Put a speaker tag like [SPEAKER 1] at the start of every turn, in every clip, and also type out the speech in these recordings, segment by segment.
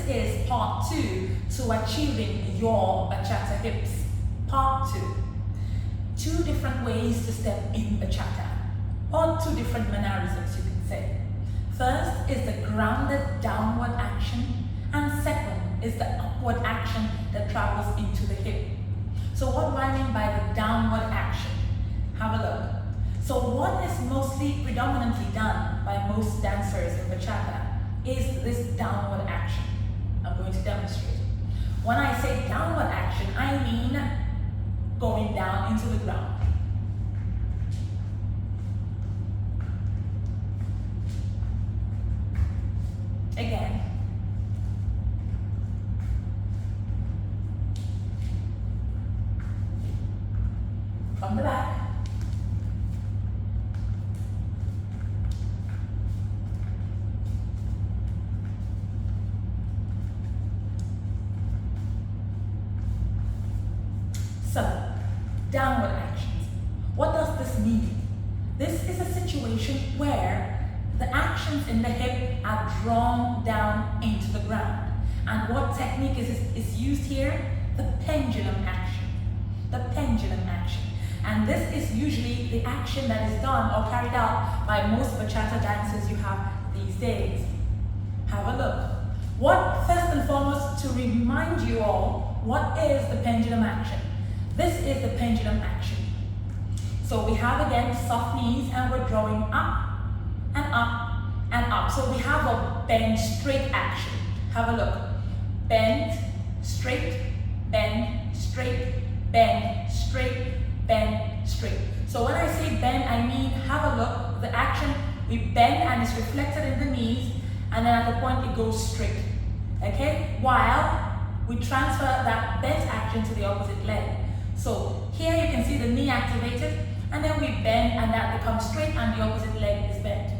[SPEAKER 1] is part 2 to achieving your bachata hips. Part 2. 2 different ways to step in bachata, or 2 different mannerisms, you can say. First is the grounded downward action, and second is the upward action that travels into the hip. So what do I mean by the downward action? Have a look. So what is mostly predominantly done by most dancers in bachata is this downward action. I'm going to demonstrate. When I say downward action, I mean going down into the ground. Again. From the back. So, downward actions. What does this mean? This is a situation where the actions in the hip are drawn down into the ground. And what technique is used here? The pendulum action. The pendulum action. And this is usually the action that is done or carried out by most bachata dancers you have these days. Have a look. First and foremost, to remind you all, what is the pendulum action? This is the pendulum action. So we have again soft knees and we're drawing up and up and up. So we have a bend straight action. Have a look. Bend, straight, bend, straight, bend, straight, bend, straight. So when I say bend, I mean have a look. The action, we bend and it's reflected in the knees, and then at the point it goes straight. Okay? While we transfer that bent action to the opposite leg. So here you can see the knee activated, and then we bend and that becomes straight and the opposite leg is bent.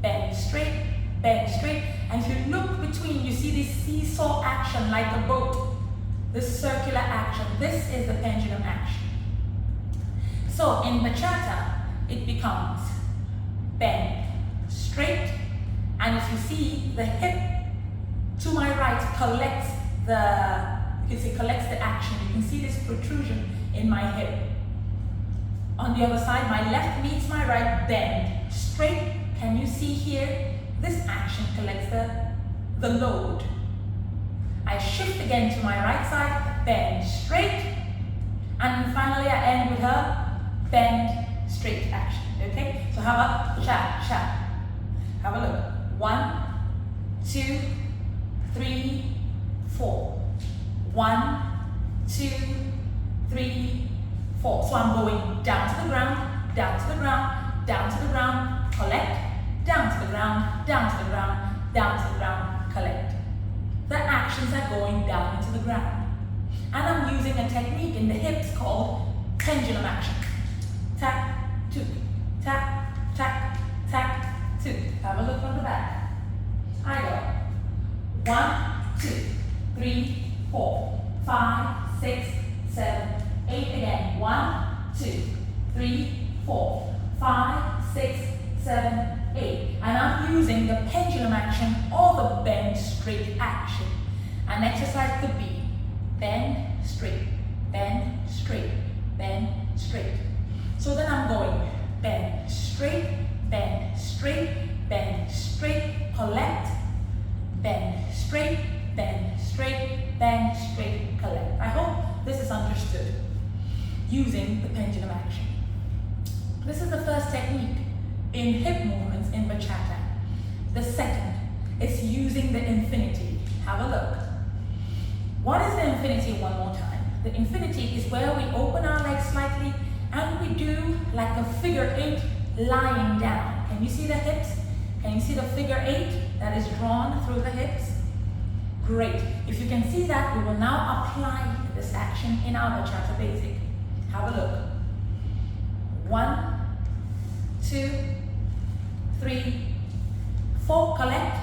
[SPEAKER 1] Bend straight, and if you look between, you see this seesaw action like a boat, this circular action. This is the pendulum action. So in bachata, it becomes bend straight, and if you see the hip to my right collects the action. You can see this protrusion in my hip. On the other side, my left meets my right, bend straight. Can you see here? This action collects the load. I shift again to my right side, bend straight, and finally I end with a bend straight action. Okay? So have a cha. Have a look. 1, 2, 3, 4. 1, 2, 3, 4. So I'm going down to the ground, down to the ground, down to the ground, collect, down to the ground, down to the ground, down to the ground, collect. The actions are going down into the ground. And I'm using a technique in the hips called pendulum action. Tap, two, tap, tap, tap, two. Have a look from the back. I go 1, 2, 3, 4, 5, 6, 7, 8 again. 1, 2, 3, 4, 5, 6, 7, 8. And I'm using the pendulum action or the bend straight action. An exercise could be bend straight, bend straight, bend straight. So then I'm going bend straight, bend straight, bend straight, collect, bend straight, bend straight, bend straight, collect. I hope this is understood using the pendulum action. This is the first technique in hip movements in bachata. The second is using the infinity. Have a look. What is the infinity one more time? The infinity is where we open our legs slightly and we do like a figure 8 lying down. Can you see the hips? Can you see the figure 8 that is drawn through the hips? Great. If you can see that, we will now apply this action in our bachata basic. Have a look. 1, 2, 3, 4, collect,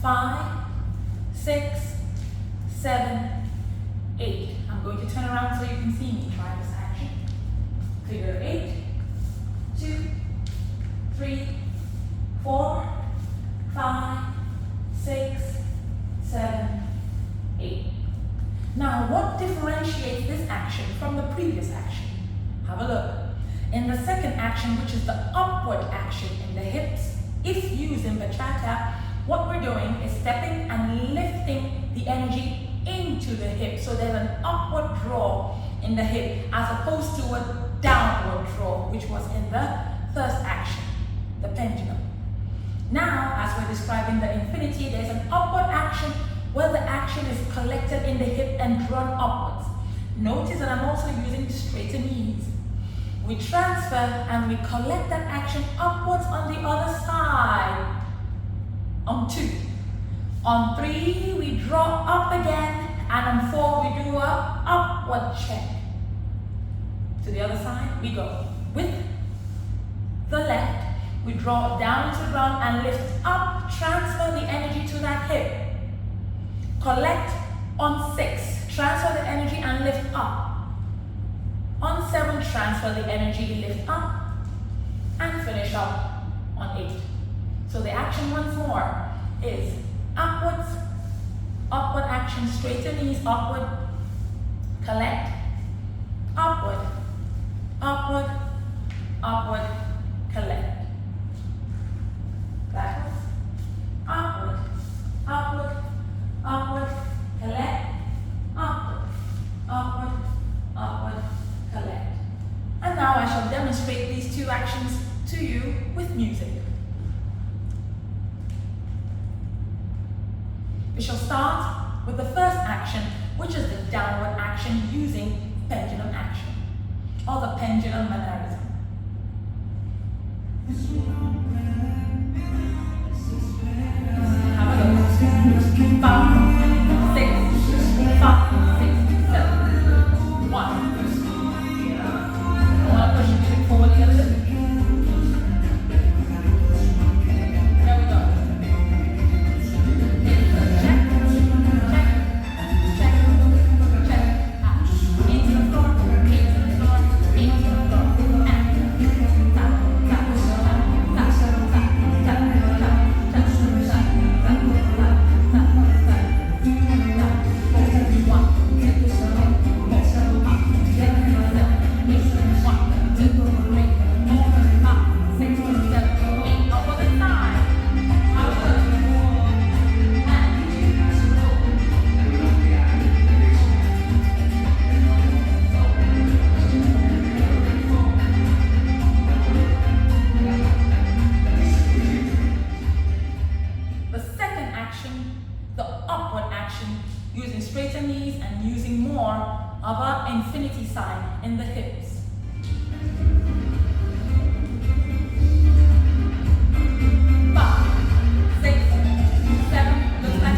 [SPEAKER 1] 5, 6, 7, 8. I'm going to turn around so you can see me try this action. Figure 8, 2, 3, 4, 5, 6, 7, Now, what differentiates this action from the previous action? Have a look. In the second action, which is the upward action in the hips, if used in bachata, what we're doing is stepping and lifting the energy into the hip. So there's an upward draw in the hip as opposed to a downward draw, which was in the first action, the pendulum. Now, as we're describing the infinity, there's an upward action where the action is collected in the hip and drawn upwards. Notice that I'm also using straighter knees. We transfer and we collect that action upwards on the other side. On 2. On 3, we draw up again, and on 4, we do a upward check. To the other side, we go with the left. We draw down to the ground and lift up, transfer the energy to that hip. Collect on 6, transfer the energy and lift up. On 7, transfer the energy, lift up, and finish up on 8. So the action once more is upwards, upward action, straighten knees, upward, collect, upward, upward, upward, collect. Backwards, upward, upward, upward, collect, upward, upward, upward, collect. And now I shall demonstrate these two actions to you with music. We shall start with the first action, which is the downward action using pendulum action, or the pendulum mannerism. Have a look. 5, 6, 5, 6, 7, 1. I want to push it forward a little bit. Using straighter knees and using more of our infinity sign in the hips. 5, 6, 7, look back.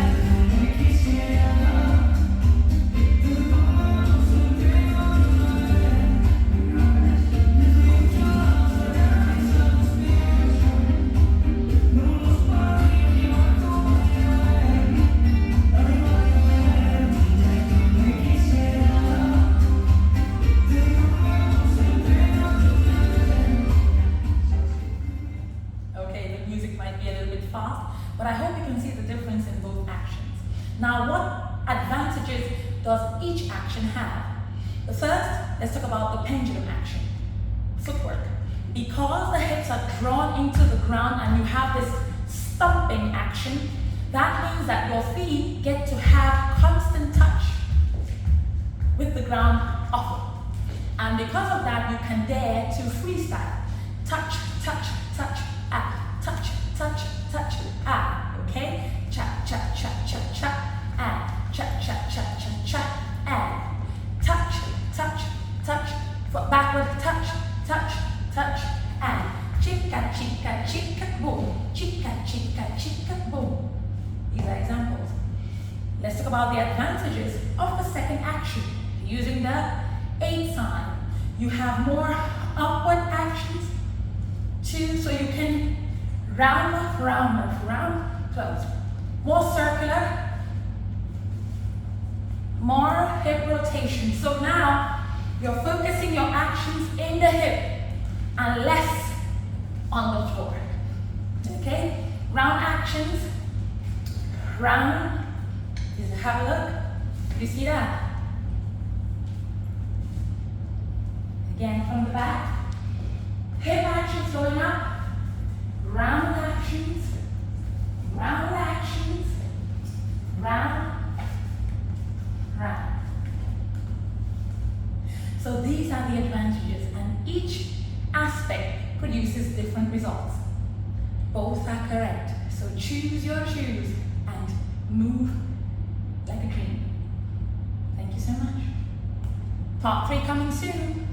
[SPEAKER 1] But I hope you can see the difference in both actions. Now, what advantages does each action have? The first, let's talk about the pendulum action, footwork. Because the hips are drawn into the ground and you have this stomping action, that means that your feet get to have constant touch with the ground often. And because of that, you can dare to freestyle. Touch, touch, touch, touch, touch, touch, okay? Cha, cha, cha, cha, cha, cha, cha, cha, cha, cha, touch, touch, touch, foot backward, touch, touch, touch, chica, chica, chica, boom, chica, chica, chica, boom. These are examples. Let's talk about the advantages of the second action. Using the 8 sign, you have more upward actions too, so you can round, round, round, close. More circular, more hip rotation. So now you're focusing your actions in the hip and less on the floor. Okay? Round actions, round, have a look, you see that? Again from the back. Hip actions going up. Round actions. Round actions. Round. Round. So these are the advantages, and each aspect produces different results. Both are correct. So choose your shoes and move like a dream. Thank you so much. Part 3 coming soon.